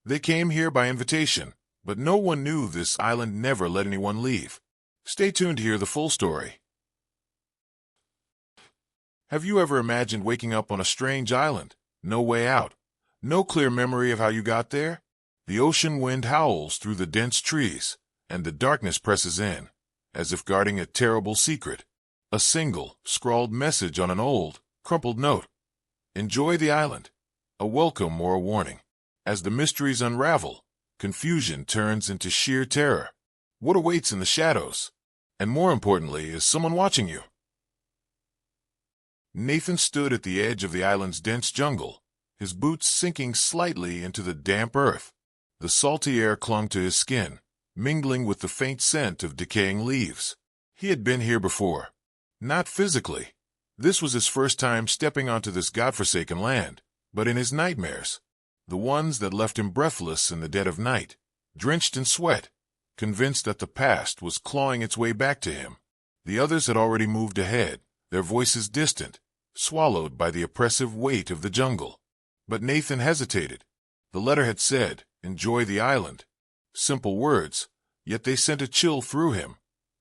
They came here by invitation, but no one knew this island never let anyone leave. Stay tuned to hear the full story. Have you ever imagined waking up on a strange island? No way out. No clear memory of how you got there? The ocean wind howls through the dense trees, and the darkness presses in, as if guarding a terrible secret. A single, scrawled message on an old, crumpled note. Enjoy the island. A welcome or a warning. As the mysteries unravel, confusion turns into sheer terror. What awaits in the shadows? And more importantly, is someone watching you? Nathan stood at the edge of the island's dense jungle, his boots sinking slightly into the damp earth. The salty air clung to his skin, mingling with the faint scent of decaying leaves. He had been here before. Not physically. This was his first time stepping onto this godforsaken land, but in his nightmares. The ones that left him breathless in the dead of night, drenched in sweat, convinced that the past was clawing its way back to him. The others had already moved ahead, their voices distant, swallowed by the oppressive weight of the jungle. But Nathan hesitated. The letter had said, "Enjoy the island." Simple words, yet they sent a chill through him,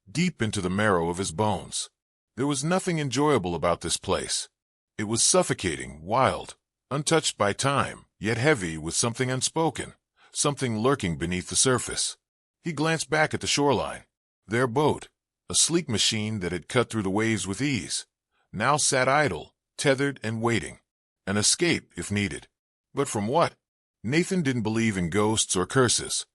deep into the marrow of his bones. There was nothing enjoyable about this place. It was suffocating, wild, untouched by time, yet heavy with something unspoken, something lurking beneath the surface. He glanced back at the shoreline. Their boat, a sleek machine that had cut through the waves with ease, now sat idle, tethered and waiting. An escape, if needed. But from what? Nathan didn't believe in ghosts or curses,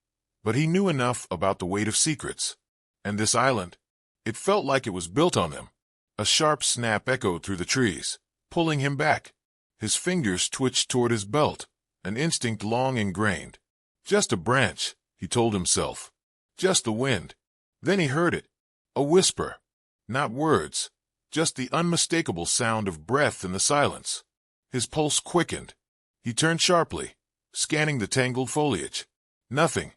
but he knew enough about the weight of secrets. And this island, it felt like it was built on them. A sharp snap echoed through the trees, pulling him back. His fingers twitched toward his belt, an instinct long ingrained. Just a branch, he told himself. Just the wind. Then he heard it. A whisper. Not words, just the unmistakable sound of breath in the silence. His pulse quickened. He turned sharply, scanning the tangled foliage. Nothing.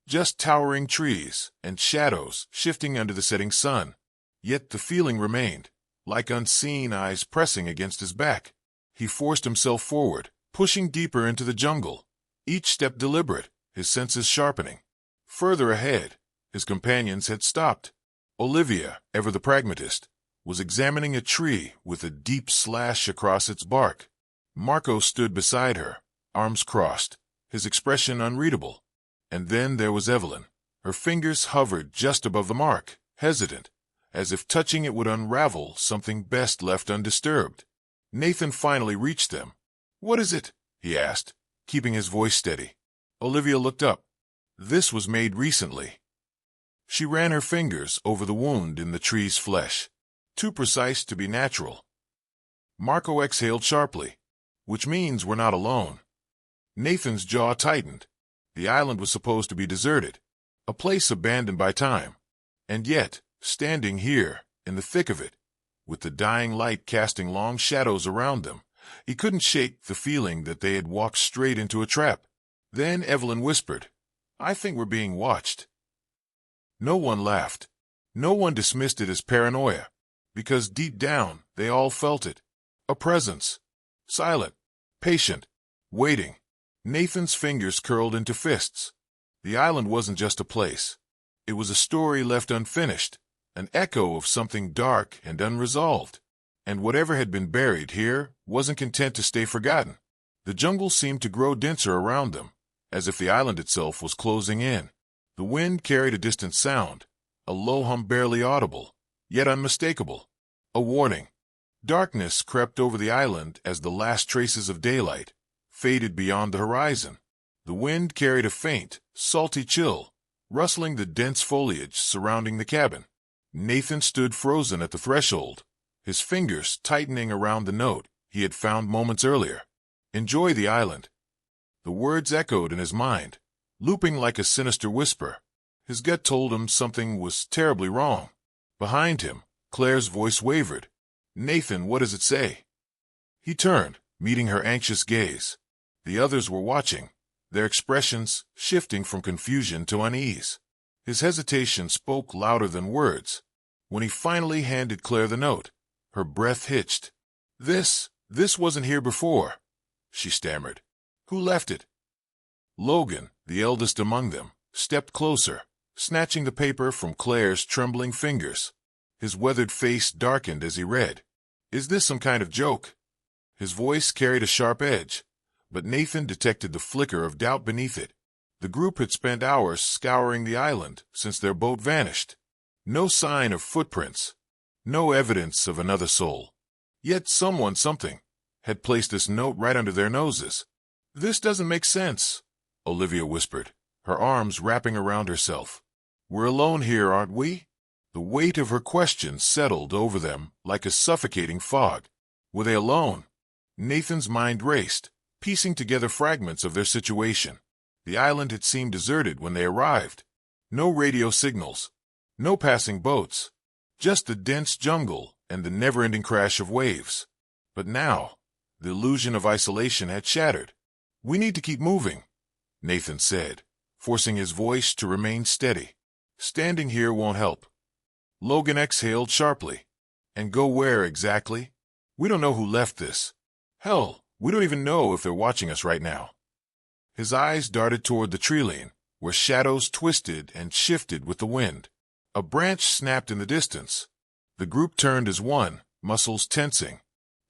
Just towering trees and shadows shifting under the setting sun. Yet the feeling remained, like unseen eyes pressing against his back. He forced himself forward, pushing deeper into the jungle, each step deliberate, his senses sharpening. Further ahead, his companions had stopped. Olivia, ever the pragmatist, was examining a tree with a deep slash across its bark. Marco stood beside her, arms crossed, his expression unreadable. And then there was Evelyn. Her fingers hovered just above the mark, hesitant, as if touching it would unravel something best left undisturbed. Nathan finally reached them. "What is it?" he asked, keeping his voice steady. Olivia looked up. This was made recently. She ran her fingers over the wound in the tree's flesh, too precise to be natural. Marco exhaled sharply, which means we're not alone. Nathan's jaw tightened. The island was supposed to be deserted, a place abandoned by time. And yet, standing here, in the thick of it, with the dying light casting long shadows around them, he couldn't shake the feeling that they had walked straight into a trap. Then Evelyn whispered, "I think we're being watched." No one laughed. No one dismissed it as paranoia, because deep down they all felt it. A presence. Silent, patient, waiting. Nathan's fingers curled into fists. The island wasn't just a place. It was a story left unfinished, an echo of something dark and unresolved. And whatever had been buried here wasn't content to stay forgotten. The jungle seemed to grow denser around them, as if the island itself was closing in. The wind carried a distant sound, a low hum barely audible, yet unmistakable. A warning. Darkness crept over the island as the last traces of daylight faded beyond the horizon. The wind carried a faint, salty chill, rustling the dense foliage surrounding the cabin. Nathan stood frozen at the threshold, his fingers tightening around the note he had found moments earlier. "Enjoy the island." The words echoed in his mind, looping like a sinister whisper. His gut told him something was terribly wrong. Behind him, Claire's voice wavered. "Nathan, what does it say?" He turned, meeting her anxious gaze. The others were watching, their expressions shifting from confusion to unease. His hesitation spoke louder than words. When he finally handed Claire the note, her breath hitched. This wasn't here before," she stammered. "Who left it?" Logan, the eldest among them, stepped closer, snatching the paper from Claire's trembling fingers. His weathered face darkened as he read. "Is this some kind of joke?" His voice carried a sharp edge, but Nathan detected the flicker of doubt beneath it. The group had spent hours scouring the island since their boat vanished. No sign of footprints, no evidence of another soul. Yet something, had placed this note right under their noses. "This doesn't make sense," Olivia whispered, her arms wrapping around herself. "We're alone here, aren't we?" The weight of her question settled over them like a suffocating fog. Were they alone? Nathan's mind raced, piecing together fragments of their situation. The island had seemed deserted when they arrived. No radio signals, no passing boats, just the dense jungle and the never-ending crash of waves. But now, the illusion of isolation had shattered. "We need to keep moving," Nathan said, forcing his voice to remain steady. "Standing here won't help." Logan exhaled sharply. "And go where exactly? We don't know who left this. Hell, we don't even know if they're watching us right now." His eyes darted toward the treeline, where shadows twisted and shifted with the wind. A branch snapped in the distance. The group turned as one, muscles tensing.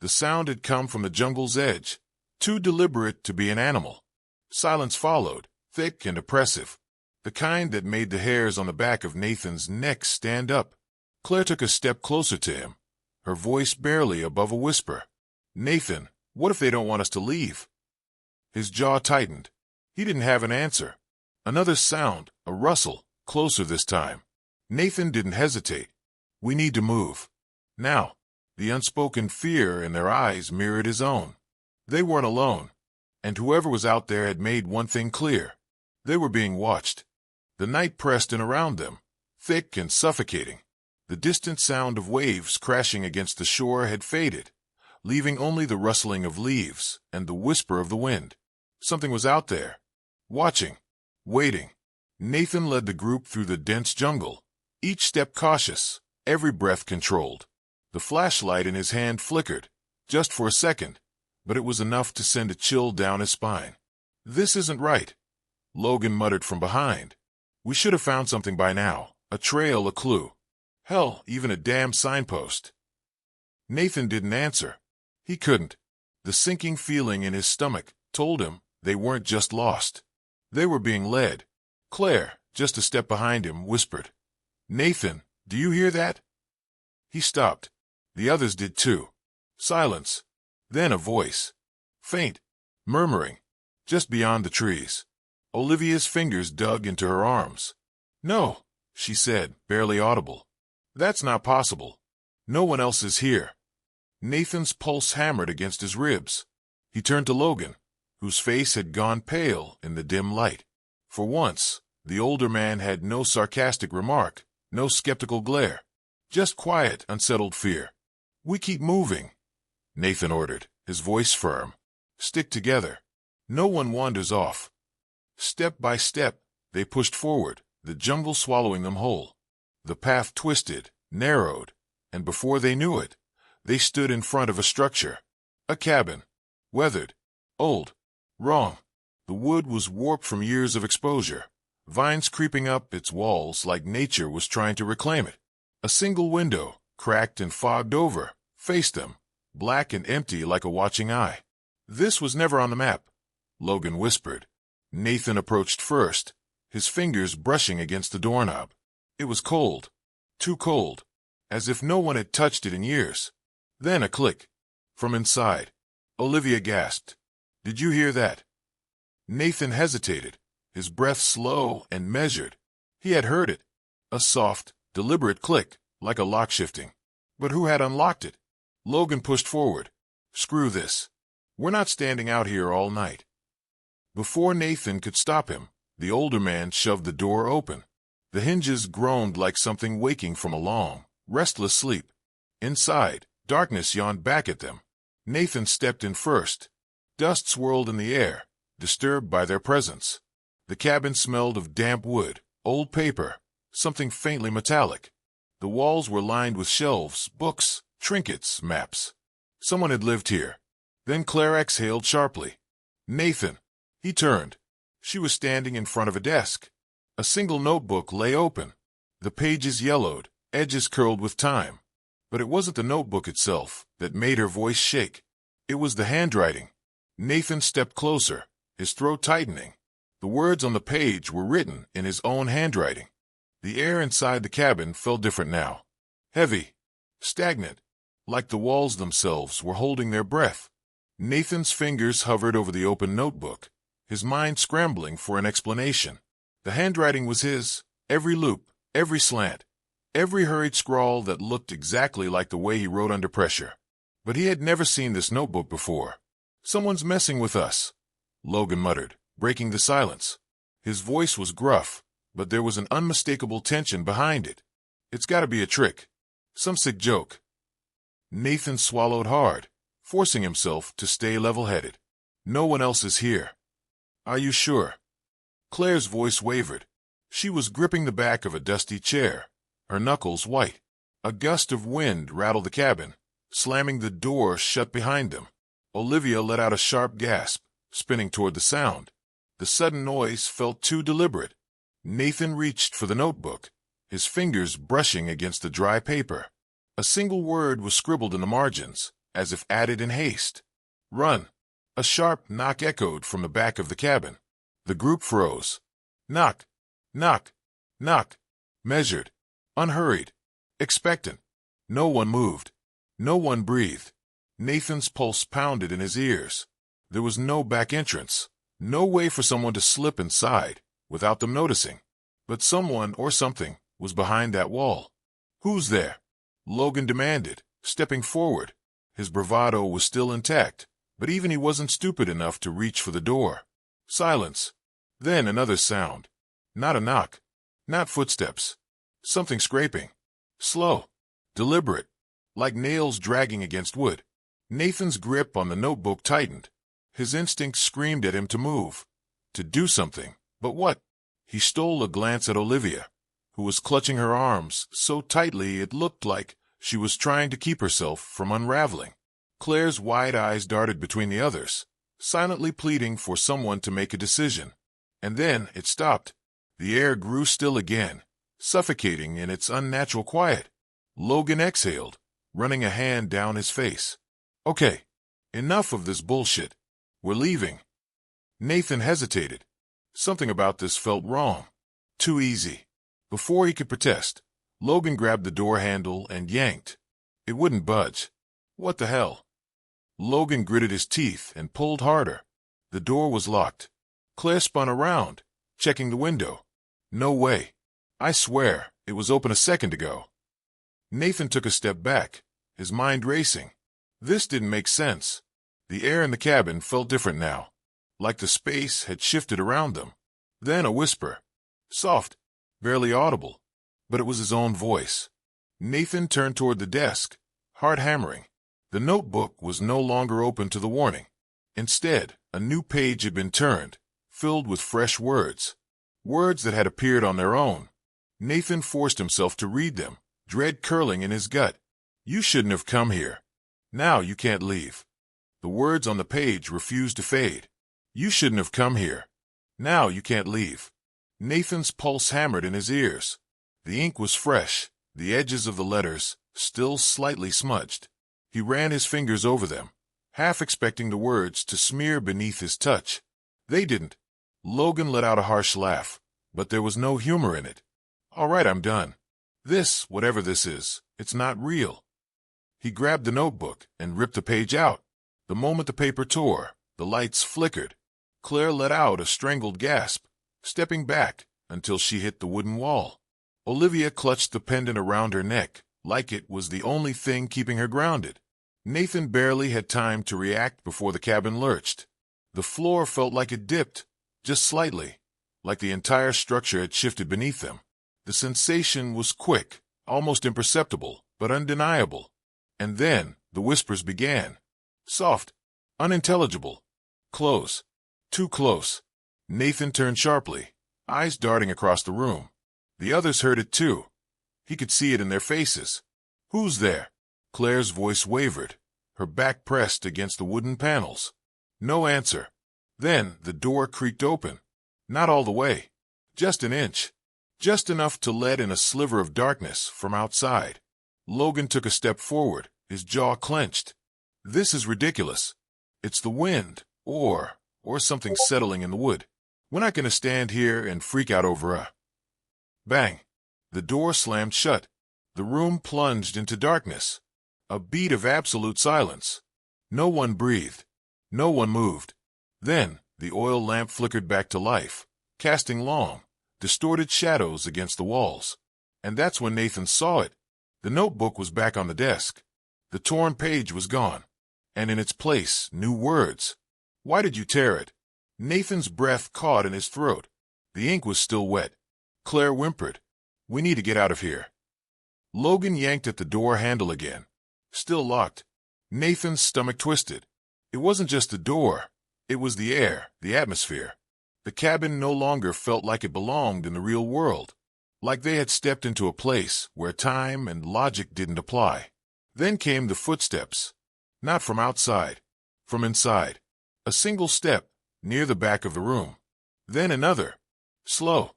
The sound had come from the jungle's edge, too deliberate to be an animal. Silence followed, thick and oppressive, the kind that made the hairs on the back of Nathan's neck stand up. Claire took a step closer to him, her voice barely above a whisper. "Nathan, what if they don't want us to leave?" His jaw tightened. He didn't have an answer. Another sound, a rustle, closer this time. Nathan didn't hesitate. "We need to move. Now." The unspoken fear in their eyes mirrored his own. They weren't alone, and whoever was out there had made one thing clear. They were being watched. The night pressed in around them, thick and suffocating. The distant sound of waves crashing against the shore had faded, leaving only the rustling of leaves and the whisper of the wind. Something was out there, watching, waiting. Nathan led the group through the dense jungle, each step cautious, every breath controlled. The flashlight in his hand flickered, just for a second, but it was enough to send a chill down his spine. "This isn't right," Logan muttered from behind. "We should have found something by now, a trail, a clue. Hell, even a damn signpost." Nathan didn't answer. He couldn't. The sinking feeling in his stomach told him they weren't just lost. They were being led. Claire, just a step behind him, whispered, "Nathan, do you hear that?" He stopped. The others did too. Silence. Then a voice. Faint. Murmuring. Just beyond the trees. Olivia's fingers dug into her arms. "No," she said, barely audible. "That's not possible. No one else is here." Nathan's pulse hammered against his ribs. He turned to Logan, whose face had gone pale in the dim light. For once, the older man had no sarcastic remark, no skeptical glare. Just quiet, unsettled fear. "We keep moving," Nathan ordered, his voice firm. "Stick together. No one wanders off." Step by step, they pushed forward, the jungle swallowing them whole. The path twisted, narrowed, and before they knew it, they stood in front of a structure. A cabin. Weathered. Old. Wrong. The wood was warped from years of exposure, vines creeping up its walls like nature was trying to reclaim it. A single window, cracked and fogged over, faced them, black and empty like a watching eye. "This was never on the map," Logan whispered. Nathan approached first, his fingers brushing against the doorknob. It was cold. Too cold. As if no one had touched it in years. Then a click. From inside. Olivia gasped. "Did you hear that?" Nathan hesitated, his breath slow and measured. He had heard it. A soft, deliberate click, like a lock shifting. But who had unlocked it? Logan pushed forward. "Screw this. We're not standing out here all night." Before Nathan could stop him, the older man shoved the door open. The hinges groaned like something waking from a long, restless sleep. Inside, darkness yawned back at them. Nathan stepped in first. Dust swirled in the air, disturbed by their presence. The cabin smelled of damp wood, old paper, something faintly metallic. The walls were lined with shelves, books, trinkets, maps. Someone had lived here. Then Claire exhaled sharply. "Nathan." He turned. She was standing in front of a desk. A single notebook lay open. The pages yellowed, edges curled with time. But it wasn't the notebook itself that made her voice shake. It was the handwriting. Nathan stepped closer, his throat tightening. The words on the page were written in his own handwriting. The air inside the cabin felt different now. Heavy, stagnant, like the walls themselves were holding their breath. Nathan's fingers hovered over the open notebook, his mind scrambling for an explanation. The handwriting was his, every loop, every slant, every hurried scrawl that looked exactly like the way he wrote under pressure. But he had never seen this notebook before. "Someone's messing with us," Logan muttered, breaking the silence. His voice was gruff, but there was an unmistakable tension behind it. "It's got to be a trick. Some sick joke." Nathan swallowed hard, forcing himself to stay level-headed. "No one else is here." "Are you sure?" Claire's voice wavered. She was gripping the back of a dusty chair, her knuckles white. A gust of wind rattled the cabin, slamming the door shut behind them. Olivia let out a sharp gasp, spinning toward the sound. The sudden noise felt too deliberate. Nathan reached for the notebook, his fingers brushing against the dry paper. A single word was scribbled in the margins, as if added in haste. "Run." A sharp knock echoed from the back of the cabin. The group froze. Knock, knock, knock. Measured, unhurried, expectant. No one moved. No one breathed. Nathan's pulse pounded in his ears. There was no back entrance, no way for someone to slip inside without them noticing. But someone or something was behind that wall. "Who's there?" Logan demanded, stepping forward. His bravado was still intact, but even he wasn't stupid enough to reach for the door. Silence. Then another sound. Not a knock. Not footsteps. Something scraping. Slow. Deliberate. Like nails dragging against wood. Nathan's grip on the notebook tightened. His instinct screamed at him to move. To do something. But what? He stole a glance at Olivia, who was clutching her arms so tightly it looked like she was trying to keep herself from unraveling. Claire's wide eyes darted between the others, silently pleading for someone to make a decision. And then it stopped. The air grew still again, suffocating in its unnatural quiet. Logan exhaled, running a hand down his face. "Okay, enough of this bullshit. We're leaving." Nathan hesitated. Something about this felt wrong. Too easy. Before he could protest, Logan grabbed the door handle and yanked. It wouldn't budge. What the hell? Logan gritted his teeth and pulled harder. The door was locked. Claire spun around, checking the window. "No way. I swear, it was open a second ago." Nathan took a step back, his mind racing. This didn't make sense. The air in the cabin felt different now, like the space had shifted around them. Then a whisper. Soft, barely audible, but it was his own voice. Nathan turned toward the desk, heart hammering. The notebook was no longer open to the warning. Instead, a new page had been turned, filled with fresh words. Words that had appeared on their own. Nathan forced himself to read them, dread curling in his gut. "You shouldn't have come here. Now you can't leave." The words on the page refused to fade. "You shouldn't have come here. Now you can't leave." Nathan's pulse hammered in his ears. The ink was fresh, the edges of the letters still slightly smudged. He ran his fingers over them, half expecting the words to smear beneath his touch. They didn't. Logan let out a harsh laugh, but there was no humor in it. "All right, I'm done. This, whatever this is, it's not real." He grabbed the notebook and ripped the page out. The moment the paper tore, the lights flickered. Claire let out a strangled gasp, stepping back until she hit the wooden wall. Olivia clutched the pendant around her neck, like it was the only thing keeping her grounded. Nathan barely had time to react before the cabin lurched. The floor felt like it dipped, just slightly, like the entire structure had shifted beneath them. The sensation was quick, almost imperceptible, but undeniable. And then the whispers began. Soft, unintelligible. Close. Too close. Nathan turned sharply, eyes darting across the room. The others heard it too. He could see it in their faces. "Who's there?" Claire's voice wavered, her back pressed against the wooden panels. No answer. Then the door creaked open. Not all the way. Just an inch. Just enough to let in a sliver of darkness from outside. Logan took a step forward, his jaw clenched. This is ridiculous. It's the wind, or something settling in the wood. We're not going to stand here and freak out over a... Bang. The door slammed shut. The room plunged into darkness. A beat of absolute silence. No one breathed. No one moved. Then, the oil lamp flickered back to life, casting long, distorted shadows against the walls. And that's when Nathan saw it. The notebook was back on the desk. The torn page was gone. And in its place, new words. Why did you tear it? Nathan's breath caught in his throat. The ink was still wet. Claire whimpered. We need to get out of here. Logan yanked at the door handle again. Still locked. Nathan's stomach twisted. It wasn't just the door. It was the air, the atmosphere. The cabin no longer felt like it belonged in the real world. Like they had stepped into a place where time and logic didn't apply. Then came the footsteps. Not from outside. From inside. A single step, near the back of the room. Then another. Slow.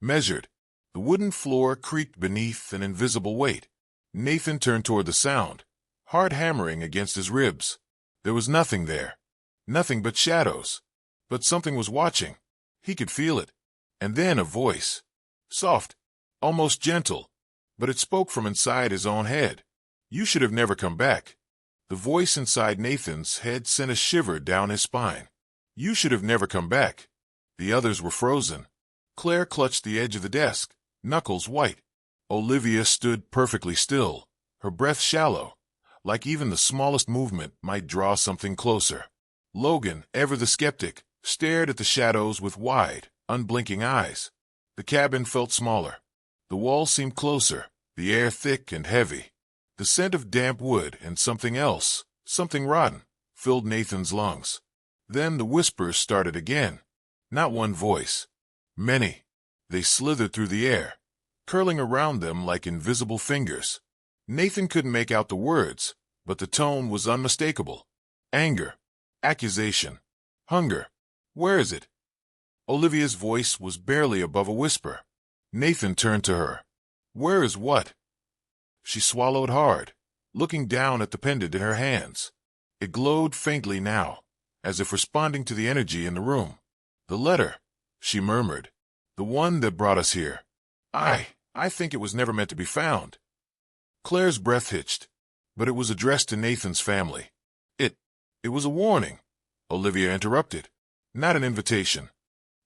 Measured. The wooden floor creaked beneath an invisible weight. Nathan turned toward the sound, hard hammering against his ribs. There was nothing there. Nothing but shadows. But something was watching. He could feel it. And then a voice. Soft. Almost gentle. But it spoke from inside his own head. You should have never come back. The voice inside Nathan's head sent a shiver down his spine. You should have never come back. The others were frozen. Claire clutched the edge of the desk, knuckles white. Olivia stood perfectly still, her breath shallow, like even the smallest movement might draw something closer. Logan, ever the skeptic, stared at the shadows with wide, unblinking eyes. The cabin felt smaller. The walls seemed closer, the air thick and heavy. The scent of damp wood and something else, something rotten, filled Nathan's lungs. Then the whispers started again. Not one voice. Many. They slithered through the air, curling around them like invisible fingers. Nathan couldn't make out the words, but the tone was unmistakable. Anger. Accusation. Hunger. Where is it? Olivia's voice was barely above a whisper. Nathan turned to her. Where is what? She swallowed hard, looking down at the pendant in her hands. It glowed faintly now, as if responding to the energy in the room. The letter, she murmured. The one that brought us here. I think it was never meant to be found. Claire's breath hitched, but it was addressed to Nathan's family. It was a warning, Olivia interrupted, not an invitation.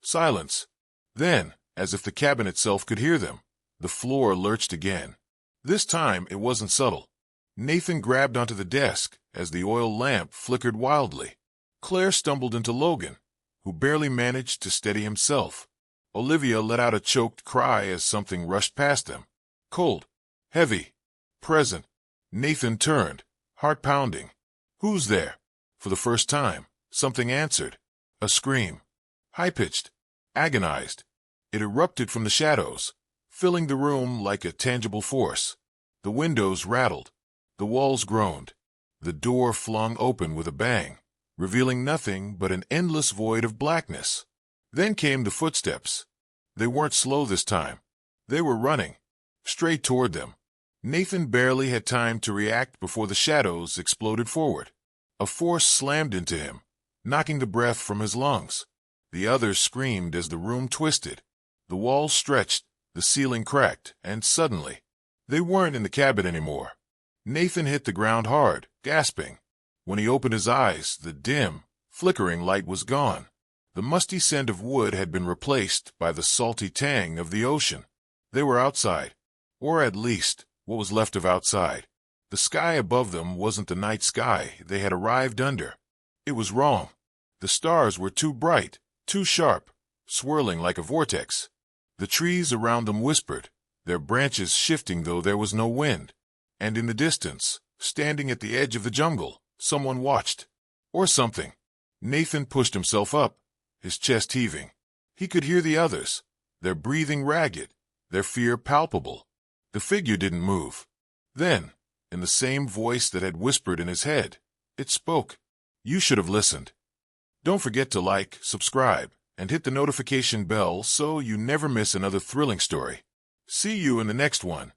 Silence. Then, as if the cabin itself could hear them, the floor lurched again. This time it wasn't subtle. Nathan grabbed onto the desk as the oil lamp flickered wildly. Claire stumbled into Logan, who barely managed to steady himself. Olivia let out a choked cry as something rushed past them. Cold. Heavy. Present. Nathan turned, heart pounding. Who's there? For the first time, something answered. A scream. High-pitched. Agonized. It erupted from the shadows, filling the room like a tangible force. The windows rattled. The walls groaned. The door flung open with a bang, revealing nothing but an endless void of blackness. Then came the footsteps. They weren't slow this time. They were running, straight toward them. Nathan barely had time to react before the shadows exploded forward. A force slammed into him, knocking the breath from his lungs. The others screamed as the room twisted. The walls stretched, the ceiling cracked, and suddenly, they weren't in the cabin anymore. Nathan hit the ground hard, gasping. When he opened his eyes, the dim, flickering light was gone. The musty scent of wood had been replaced by the salty tang of the ocean. They were outside, or at least, what was left of outside. The sky above them wasn't the night sky they had arrived under. It was wrong. The stars were too bright, too sharp, swirling like a vortex. The trees around them whispered, their branches shifting though there was no wind. And in the distance, standing at the edge of the jungle, someone watched. Or something. Nathan pushed himself up, his chest heaving. He could hear the others, their breathing ragged, their fear palpable. The figure didn't move. Then, in the same voice that had whispered in his head, it spoke. You should have listened. Don't forget to like, subscribe, and hit the notification bell so you never miss another thrilling story. See you in the next one.